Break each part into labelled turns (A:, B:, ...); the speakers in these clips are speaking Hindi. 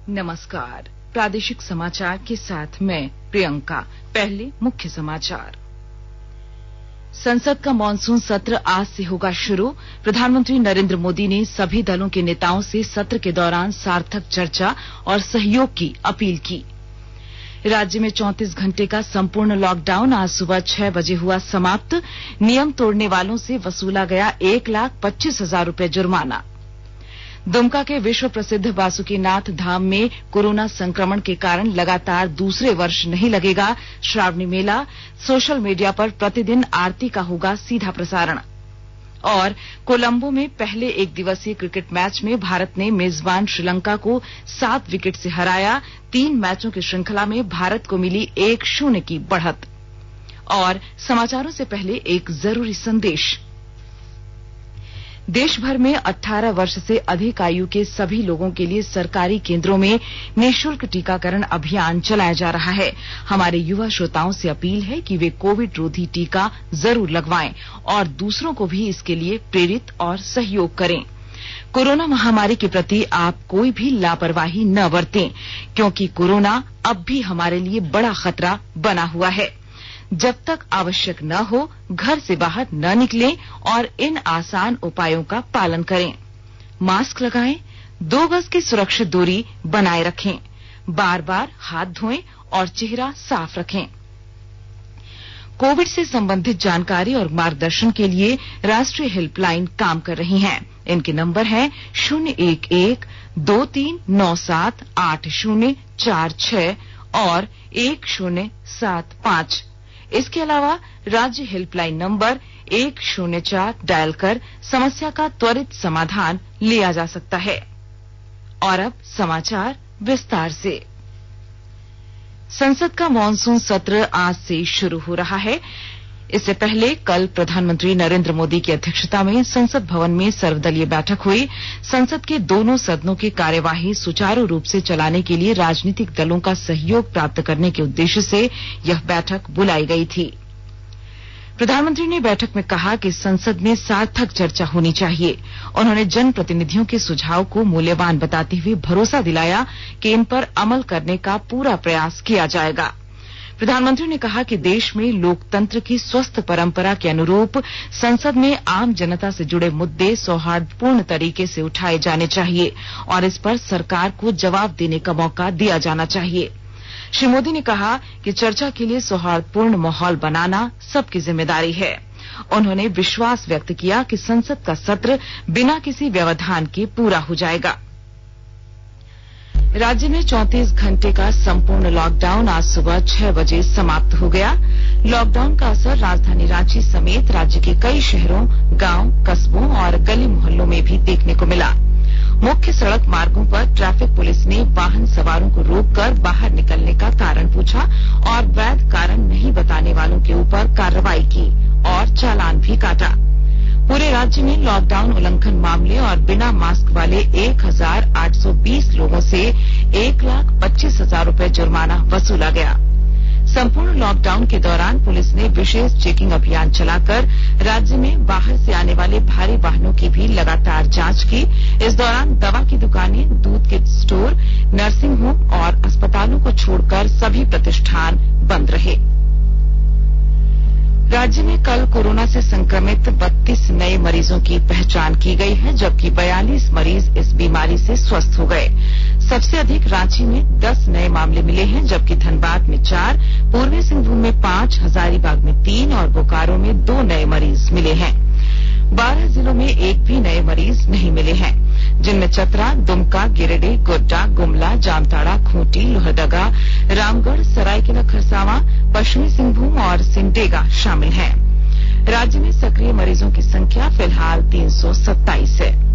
A: नमस्कार। प्रादेशिक समाचार के साथ मैं प्रियंका। पहले मुख्य समाचार। संसद का मॉनसून सत्र आज से होगा शुरू। प्रधानमंत्री नरेंद्र मोदी ने सभी दलों के नेताओं से सत्र के दौरान सार्थक चर्चा और सहयोग की अपील की। राज्य में 34 घंटे का संपूर्ण लॉकडाउन आज सुबह 6 बजे हुआ समाप्त। नियम तोड़ने वालों से वसूला गया 1,25,000 रुपए जुर्माना। दुमका के विश्व प्रसिद्ध वासुकीनाथ धाम में कोरोना संक्रमण के कारण लगातार दूसरे वर्ष नहीं लगेगा श्रावणी मेला। सोशल मीडिया पर प्रतिदिन आरती का होगा सीधा प्रसारण। और कोलंबो में पहले एक दिवसीय क्रिकेट मैच में भारत ने मेजबान श्रीलंका को 7 विकेट से हराया। 3 मैचों की श्रृंखला में भारत को मिली 1-0 की बढ़त। और समाचारों से पहले एक जरूरी संदेश। देश भर में 18 वर्ष से अधिक आयु के सभी लोगों के लिए सरकारी केंद्रों में निःशुल्क टीकाकरण अभियान चलाया जा रहा है। हमारे युवा श्रोताओं से अपील है कि वे कोविड रोधी टीका जरूर लगवाएं और दूसरों को भी इसके लिए प्रेरित और सहयोग करें। कोरोना महामारी के प्रति आप कोई भी लापरवाही न बरतें, क्योंकि कोरोना अब भी हमारे लिए बड़ा खतरा बना हुआ है। जब तक आवश्यक न हो घर से बाहर न निकलें और इन आसान उपायों का पालन करें। मास्क लगाएं, 2 गज की सुरक्षित दूरी बनाए रखें, बार बार हाथ धोएं और चेहरा साफ रखें। कोविड से संबंधित जानकारी और मार्गदर्शन के लिए राष्ट्रीय हेल्पलाइन काम कर रही हैं। इनके नंबर हैं 011-2397-8046 और 1075। इसके अलावा राज्य हेल्पलाइन नंबर 104 डायल कर समस्या का त्वरित समाधान लिया जा सकता है। और अब समाचार विस्तार से। संसद का मॉनसून सत्र आज से शुरू हो रहा है। इससे पहले कल प्रधानमंत्री नरेंद्र मोदी की अध्यक्षता में संसद भवन में सर्वदलीय बैठक हुई। संसद के दोनों सदनों की कार्यवाही सुचारू रूप से चलाने के लिए राजनीतिक दलों का सहयोग प्राप्त करने के उद्देश्य से यह बैठक बुलाई गई थी। प्रधानमंत्री ने बैठक में कहा कि संसद में सार्थक चर्चा होनी चाहिए। उन्होंने जनप्रतिनिधियों के सुझाव को मूल्यवान बताते हुए भरोसा दिलाया कि इन पर अमल करने का पूरा प्रयास किया जाएगा। प्रधानमंत्री ने कहा कि देश में लोकतंत्र की स्वस्थ परंपरा के अनुरूप संसद में आम जनता से जुड़े मुद्दे सौहार्दपूर्ण तरीके से उठाए जाने चाहिए और इस पर सरकार को जवाब देने का मौका दिया जाना चाहिए। श्री मोदी ने कहा कि चर्चा के लिए सौहार्दपूर्ण माहौल बनाना सबकी जिम्मेदारी है। उन्होंने विश्वास व्यक्त किया कि संसद का सत्र बिना किसी व्यवधान के पूरा हो जाएगा। राज्य में 34 घंटे का संपूर्ण लॉकडाउन आज सुबह 6 बजे समाप्त हो गया। लॉकडाउन का असर राजधानी रांची समेत राज्य के कई शहरों, गांव, कस्बों और गली मोहल्लों में भी देखने को मिला। मुख्य सड़क मार्गों पर ट्रैफिक पुलिस ने वाहन सवारों को रोककर बाहर निकलने का कारण पूछा और वैध कारण नहीं बताने वालों के ऊपर कार्रवाई की और चालान भी काटा। पूरे राज्य में लॉकडाउन उल्लंघन मामले और बिना मास्क वाले 1,820 लोगों से 1,25,000 रुपए जुर्माना वसूला गया। संपूर्ण लॉकडाउन के दौरान पुलिस ने विशेष चेकिंग अभियान चलाकर राज्य में बाहर से आने वाले भारी वाहनों की भी लगातार जांच की। इस दौरान दवा की दुकानें, दूध के स्टोर, नर्सिंग होम और अस्पतालों को छोड़कर सभी प्रतिष्ठान बंद रहे। राज्य में कल कोरोना से संक्रमित 32 नए मरीजों की पहचान की गई है, जबकि 42 मरीज इस बीमारी से स्वस्थ हो गए। सबसे अधिक रांची में 10 नए मामले मिले हैं, जबकि धनबाद में 4, पूर्वी सिंहभूम में 5, हजारीबाग में 3 और बोकारो में 2 नए मरीज मिले हैं। 12 जिलों में एक भी नए मरीज नहीं मिले हैं, जिनमें चतरा, दुमका, गिरिडीह, गोड्डा, गुमला, जामताड़ा, खूंटी, लोहरदगा, रामगढ़, सरायकेला खरसावां, पश्चिमी सिंहभूम और सिमडेगा शामिल हैं। राज्य में सक्रिय मरीजों की संख्या फिलहाल 327 है।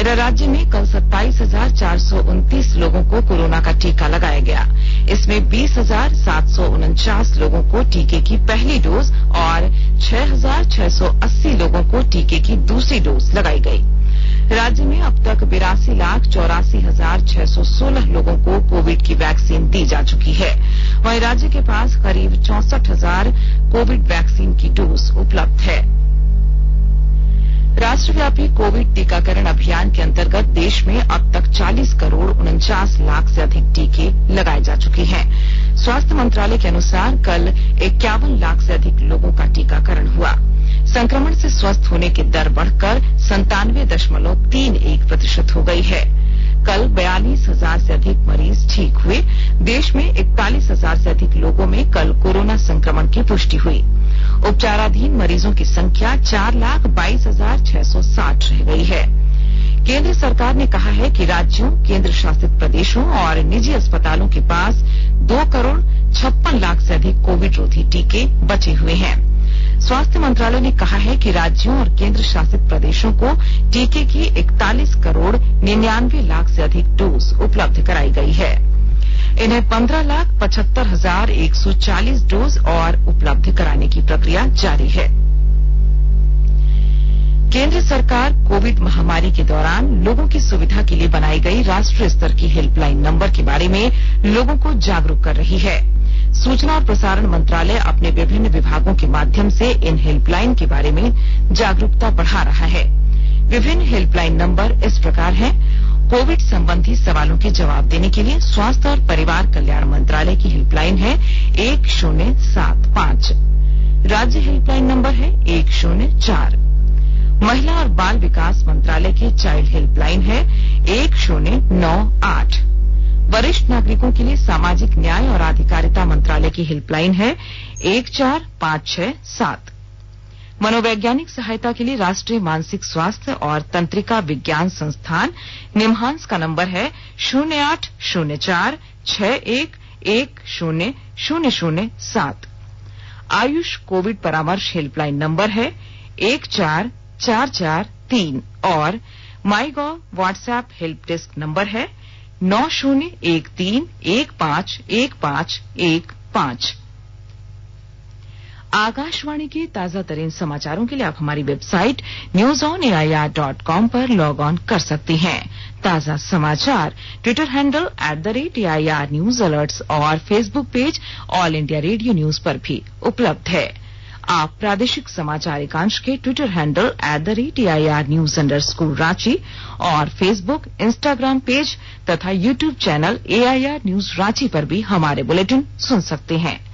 A: इधर राज्य में कल 27,429 लोगों को कोरोना का टीका लगाया गया। इसमें 20,749 लोगों को टीके की पहली डोज और 6,680 लोगों को टीके की दूसरी डोज लगाई गई। राज्य में अब तक 82,84,616 लोगों को कोविड की वैक्सीन दी जा चुकी है। वहीं राज्य के पास करीब 64,000 कोविड वैक्सीन की डोज उपलब्ध है। राष्ट्रव्यापी कोविड टीकाकरण अभियान के अंतर्गत देश में अब तक 40 करोड़ 49 लाख से अधिक टीके लगाए जा चुके हैं। स्वास्थ्य मंत्रालय के अनुसार कल 51 लाख से अधिक लोगों का टीकाकरण हुआ। संक्रमण से स्वस्थ होने की दर बढ़कर 97.31% हो गई है। कल 42,000 से अधिक मरीज ठीक हुए। देश में 41,000 से अधिक लोगों में कल कोरोना संक्रमण की पुष्टि हुई। उपचाराधीन मरीजों की संख्या 4,22,660 रह गई है। केंद्र सरकार ने कहा है कि राज्यों, केंद्र शासित प्रदेशों और निजी अस्पतालों के पास 2,56 लाख से अधिक कोविड रोधी टीके बचे हुए हैं। स्वास्थ्य मंत्रालय ने कहा है कि राज्यों और केंद्र शासित प्रदेशों को टीके की 41,99 लाख से अधिक डोज उपलब्ध कराई गई है। इन्हें 15,75,140 डोज और उपलब्ध कराने की प्रक्रिया जारी है। केंद्र सरकार कोविड महामारी के दौरान लोगों की सुविधा के लिए बनाई गई राष्ट्रीय स्तर की हेल्पलाइन नंबर के बारे में लोगों को जागरूक कर रही है। सूचना और प्रसारण मंत्रालय अपने विभिन्न विभागों के माध्यम से इन हेल्पलाइन के बारे में जागरूकता बढ़ा रहा है। विभिन्न हेल्पलाइन नंबर इस प्रकार हैं। कोविड संबंधी सवालों के जवाब देने के लिए स्वास्थ्य और परिवार कल्याण मंत्रालय की हेल्पलाइन है 1075। राज्य हेल्पलाइन नंबर है 104। महिला और बाल विकास मंत्रालय की चाइल्ड हेल्पलाइन है 1098। वरिष्ठ नागरिकों के लिए सामाजिक न्याय और अधिकारिता मंत्रालय की हेल्पलाइन है 14567। मनोवैज्ञानिक सहायता के लिए राष्ट्रीय मानसिक स्वास्थ्य और तंत्रिका विज्ञान संस्थान निम्हांस का नंबर है 080461100007। आयुष कोविड परामर्श हेल्पलाइन नंबर है 14443 और MyGov WhatsApp help desk number है 9013151515। आकाशवाणी के ताजा तरीन समाचारों के लिए आप हमारी वेबसाइट newsonair.com पर लॉग ऑन कर सकती हैं। ताजा समाचार Twitter handle @AIR news alerts और Facebook page All India Radio News पर भी उपलब्ध है। आप प्रादेशिक समाचार एकांश के ट्विटर हैंडल @AIR न्यूज_ रांची और फेसबुक, इंस्टाग्राम पेज तथा YouTube channel AIR news Ranchi पर भी हमारे बुलेटिन सुन सकते हैं।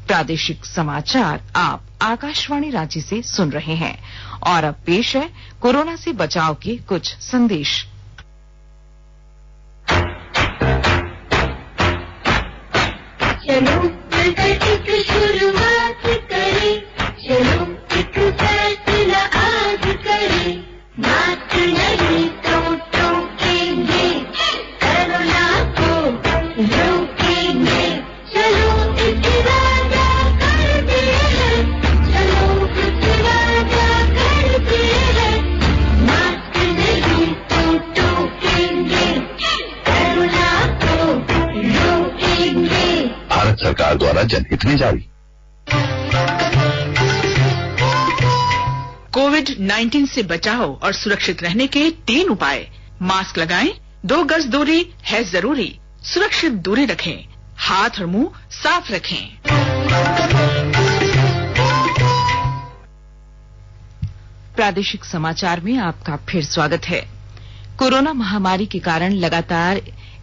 A: प्रादेशिक समाचार आप आकाशवाणी रांची से सुन रहे हैं और अब पेश है कोरोना से बचाव के कुछ संदेश।
B: चलो मिलकर एक शुरुआत करें, चलो एक फैसला आज करें, मास्क नहीं तो टोकेंगे, कोरोना को रोकेंगे, चलो एक वादा करते हैं, चलो एक वादा करते हैं, मास्क नहीं तो टोकेंगे, कोरोना को रोकेंगे।
C: भारत सरकार द्वारा जनहित में जारी।
D: कोविड-19 से बचाव और सुरक्षित रहने के 3 उपाय। मास्क लगाएं, 2 गज दूरी है जरूरी, सुरक्षित दूरी रखें, हाथ और मुंह साफ रखें।
A: प्रादेशिक समाचार में आपका फिर स्वागत है। कोरोना महामारी के कारण लगातार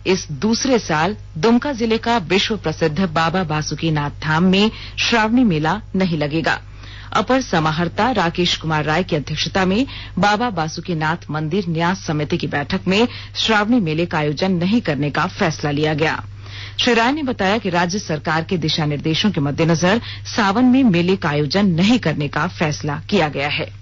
A: इस दूसरे साल दुमका जिले का विश्व प्रसिद्ध बाबा बासुकीनाथ धाम में श्रावणी मेला नहीं लगेगा। अपर समाहर्ता राकेश कुमार राय की अध्यक्षता में बाबा बासुकीनाथ मंदिर न्यास समिति की बैठक में श्रावणी मेले का आयोजन नहीं करने का फैसला लिया गया। श्री राय ने बताया कि राज्य सरकार के दिशा निर्देशों के मद्देनजर सावन में मेले का आयोजन नहीं करने का फैसला किया गया है।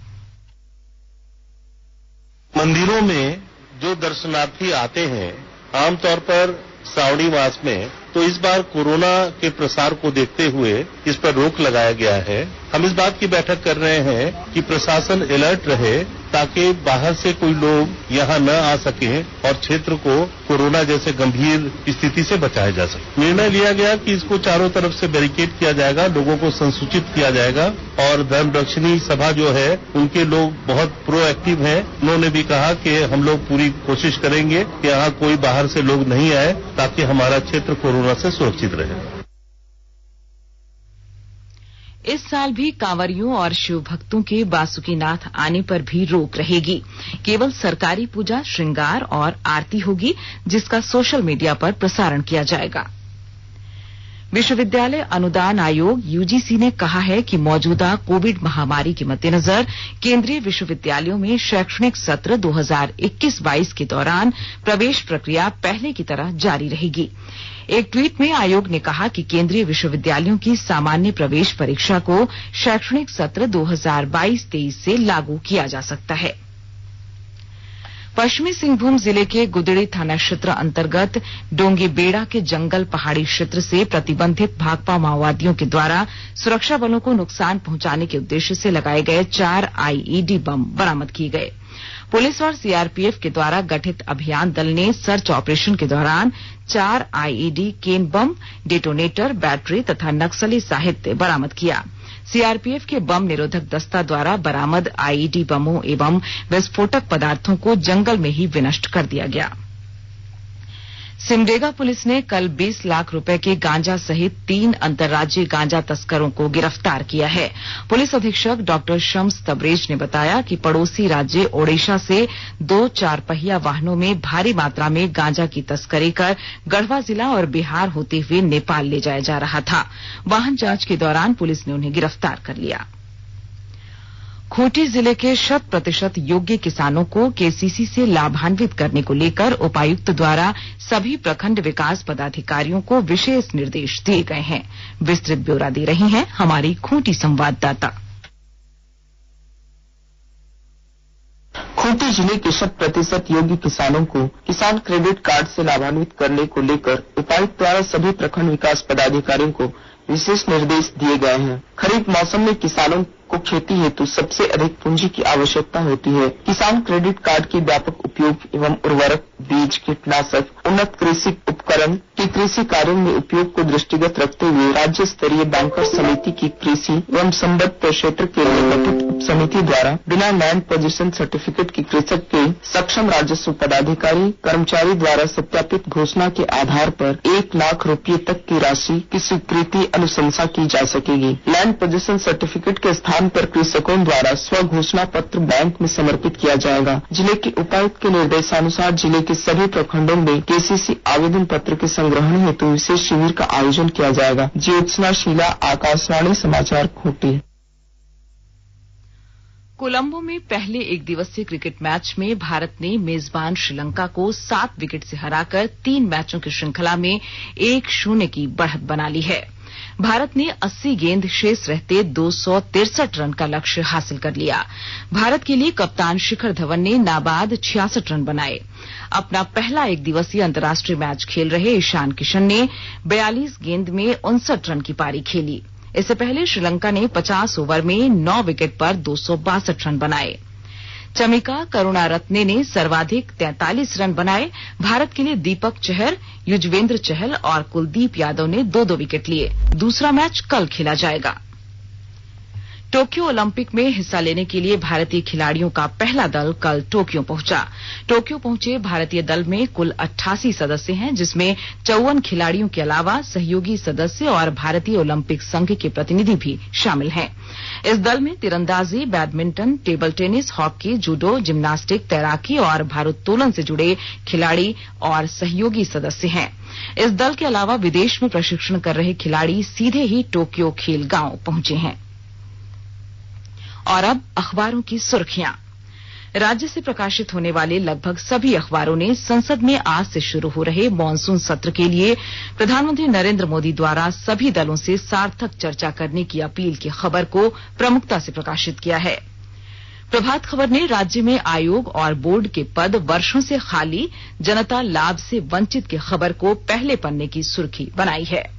E: मंदिरों में जो दर्शनार्थी आते हैं आमतौर पर श्रावणी मास में, तो इस बार कोरोना के प्रसार को देखते हुए इस पर रोक लगाया गया है। हम इस बात की बैठक कर रहे हैं कि प्रशासन अलर्ट रहे ताकि बाहर से कोई लोग यहाँ न आ सके और क्षेत्र को कोरोना जैसे गंभीर स्थिति से बचाया जा सके। निर्णय लिया गया कि इसको चारों तरफ से बैरिकेड किया जाएगा, लोगों को संसूचित किया जाएगा और धर्मरक्षणी सभा जो है उनके लोग बहुत प्रोएक्टिव हैं। उन्होंने भी कहा कि हम लोग पूरी कोशिश करेंगे कि यहाँ कोई बाहर से लोग नहीं आए ताकि हमारा क्षेत्र कोरोना से सुरक्षित रहे।
A: इस साल भी कांवरियों और शिव भक्तों के बासुकीनाथ आने पर भी रोक रहेगी। केवल सरकारी पूजा, श्रृंगार और आरती होगी, जिसका सोशल मीडिया पर प्रसारण किया जाएगा। विश्वविद्यालय अनुदान आयोग यूजीसी ने कहा है कि मौजूदा कोविड महामारी के मद्देनजर केंद्रीय विश्वविद्यालयों में शैक्षणिक सत्र 2021-22 के दौरान प्रवेश प्रक्रिया पहले की तरह जारी रहेगी। एक ट्वीट में आयोग ने कहा कि केंद्रीय विश्वविद्यालयों की सामान्य प्रवेश परीक्षा को शैक्षणिक सत्र 2022-23 से लागू किया जा सकता है। पश्चिमी सिंहभूम जिले के गुदड़ी थाना क्षेत्र अंतर्गत डोंगीबेड़ा के जंगल पहाड़ी क्षेत्र से प्रतिबंधित भाकपा माओवादियों के द्वारा सुरक्षा बलों को नुकसान पहुंचाने के उद्देश्य से लगाए गए 4 आईईडी बम बरामद किए गए। पुलिस और सीआरपीएफ के द्वारा गठित अभियान दल ने सर्च ऑपरेशन के दौरान 4 आईईडी केन बम, डेटोनेटर, बैटरी तथा नक्सली साहित्य बरामद किया। सीआरपीएफ के बम निरोधक दस्ता द्वारा बरामद आईईडी बमों एवं विस्फोटक पदार्थों को जंगल में ही विनष्ट कर दिया गया। सिमडेगा पुलिस ने कल 20 लाख रुपए के गांजा सहित 3 अंतर्राज्यीय गांजा तस्करों को गिरफ्तार किया है। पुलिस अधीक्षक डॉक्टर शम्स तबरेज ने बताया कि पड़ोसी राज्य ओडिशा से 2 4 पहिया वाहनों में भारी मात्रा में गांजा की तस्करी कर गढ़वा जिला और बिहार होते हुए नेपाल ले जाया जा रहा था। वाहन जांच के दौरान पुलिस ने उन्हें गिरफ्तार कर लिया। खूंटी जिले के 100% योग्य किसानों को केसीसी से लाभान्वित करने को लेकर उपायुक्त द्वारा सभी प्रखंड विकास पदाधिकारियों को विशेष निर्देश दिए गए हैं। विस्तृत ब्यौरा दे रही हैं हमारी खूंटी संवाददाता।
F: खूंटी जिले के 100% योग्य किसानों को किसान क्रेडिट कार्ड से लाभान्वित करने को लेकर उपायुक्त द्वारा सभी प्रखंड विकास पदाधिकारियों को विशेष निर्देश दिए गए हैं। खरीफ मौसम में किसानों को खेती हेतु सबसे अधिक पूंजी की आवश्यकता होती है। किसान क्रेडिट कार्ड के व्यापक उपयोग एवं उर्वरक, बीज, कीटनाशक, उन्नत कृषि उपकरण के कृषि कार्यों में उपयोग को दृष्टिगत रखते हुए राज्य स्तरीय बैंकर समिति की कृषि एवं संबद्ध क्षेत्र के लिए गठित उप समिति द्वारा बिना लैंड पोजीशन सर्टिफिकेट के कृषक के सक्षम राजस्व पदाधिकारी कर्मचारी द्वारा सत्यापित घोषणा के आधार पर 1 लाख रुपये तक की राशि की स्वीकृति अनुशंसा की जा सकेगी। लैंड पोजीशन सर्टिफिकेट के स्थान पर कृषकों द्वारा स्व घोषणा पत्र बैंक में समर्पित किया जाएगा। जिले के उपायुक्त के निर्देशानुसार जिले के सभी प्रखंडों में केसीसी आवेदन पत्र के संग्रहण हेतु विशेष शिविर का आयोजन किया जाएगा। ज्योत्सना शीला, आकाशवाणी समाचार, खूंटी।
A: कोलंबो में पहले एक दिवसीय क्रिकेट मैच में भारत ने मेजबान श्रीलंका को 7 विकेट से हराकर 3 मैचों की श्रृंखला में 1-0 की बढ़त बना ली है। भारत ने 80 गेंद शेष रहते 263 रन का लक्ष्य हासिल कर लिया। भारत के लिए कप्तान शिखर धवन ने नाबाद 66 रन बनाए। अपना पहला एक दिवसीय अंतर्राष्ट्रीय मैच खेल रहे ईशान किशन ने 42 गेंद में 59 रन की पारी खेली। इससे पहले श्रीलंका ने 50 ओवर में 9 विकेट पर 262 रन बनाए। चमिका करुणारत्ने ने सर्वाधिक 43 रन बनाए। भारत के लिए दीपक चहर, युजवेंद्र चहल और कुलदीप यादव ने 2-2 विकेट लिए। दूसरा मैच कल खेला जाएगा। टोक्यो ओलंपिक में हिस्सा लेने के लिए भारतीय खिलाड़ियों का पहला दल कल टोक्यो पहुंचा। टोक्यो पहुंचे भारतीय दल में कुल 88 सदस्य हैं, जिसमें 54 खिलाड़ियों के अलावा सहयोगी सदस्य और भारतीय ओलंपिक संघ के प्रतिनिधि भी शामिल हैं। इस दल में तीरंदाजी, badminton, table tennis, hockey, judo, gymnastic, तैराकी और भारोत्तोलन से जुड़े खिलाड़ी और सहयोगी सदस्य हैं। इस दल के अलावा विदेश में प्रशिक्षण कर रहे खिलाड़ी सीधे ही टोक्यो खेल गांव पहुंचे हैं। और अब अखबारों की सुर्खियां। राज्य से प्रकाशित होने वाले लगभग सभी अखबारों ने संसद में आज से शुरू हो रहे मॉनसून सत्र के लिए प्रधानमंत्री नरेंद्र मोदी द्वारा सभी दलों से सार्थक चर्चा करने की अपील की खबर को प्रमुखता से प्रकाशित किया है। प्रभात खबर ने राज्य में आयोग और बोर्ड के पद वर्षों से खाली, जनता लाभ से वंचित की खबर को पहले पन्ने की सुर्खी बनाई है।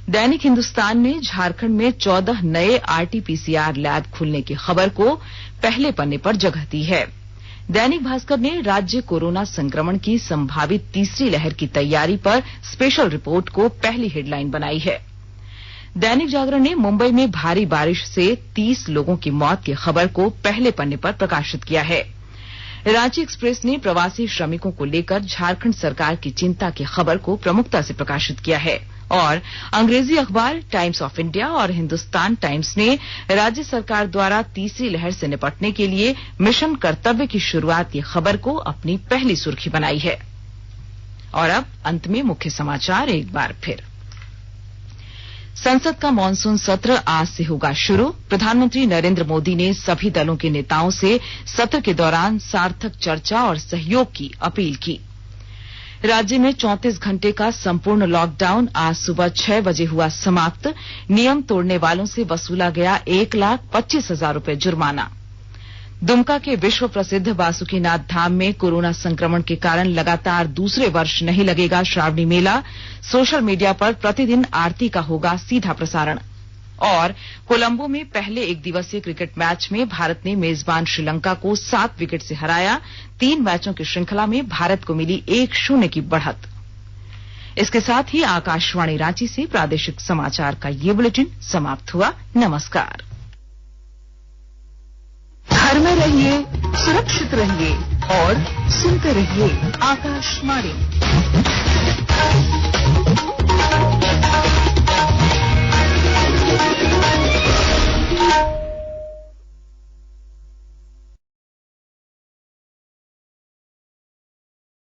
A: दैनिक हिंदुस्तान ने झारखंड में 14 नए आरटीपीसीआर लैब खुलने की खबर को पहले पन्ने पर जगह दी है। दैनिक भास्कर ने राज्य कोरोना संक्रमण की संभावित तीसरी लहर की तैयारी पर स्पेशल रिपोर्ट को पहली हेडलाइन बनाई है। दैनिक जागरण ने मुंबई में भारी बारिश से 30 लोगों की मौत की खबर को पहले पन्ने पर प्रकाशित किया है। रांची एक्सप्रेस ने प्रवासी श्रमिकों को लेकर झारखंड सरकार की चिंता की खबर को प्रमुखता से प्रकाशित किया है। और अंग्रेजी अखबार टाइम्स ऑफ इंडिया और हिंदुस्तान टाइम्स ने राज्य सरकार द्वारा तीसरी लहर से निपटने के लिए मिशन कर्तव्य की शुरुआत की खबर को अपनी पहली सुर्खी बनाई है। और अब अंत में मुख्य समाचार एक बार फिर। संसद का मॉनसून सत्र आज से होगा शुरू। प्रधानमंत्री नरेंद्र मोदी ने सभी दलों के नेताओं से सत्र के दौरान सार्थक चर्चा और सहयोग की अपील की। राज्य में 34 घंटे का संपूर्ण लॉकडाउन आज सुबह 6 बजे हुआ समाप्त। नियम तोड़ने वालों से वसूला गया 1,25,000 रुपए जुर्माना। दुमका के विश्व प्रसिद्ध बासुकीनाथ धाम में कोरोना संक्रमण के कारण लगातार दूसरे वर्ष नहीं लगेगा श्रावणी मेला। सोशल मीडिया पर प्रतिदिन आरती का होगा सीधा प्रसारण। और कोलंबो में पहले एक दिवसीय क्रिकेट मैच में भारत ने मेजबान श्रीलंका को 7 विकेट से हराया। 3 मैचों की श्रृंखला में भारत को मिली 1-0 की बढ़त। इसके साथ ही आकाशवाणी रांची से प्रादेशिक समाचार का ये बुलेटिन समाप्त हुआ। नमस्कार।
D: घर में रहिए, सुरक्षित रहिए और सुनते रहिए आकाशवाणी।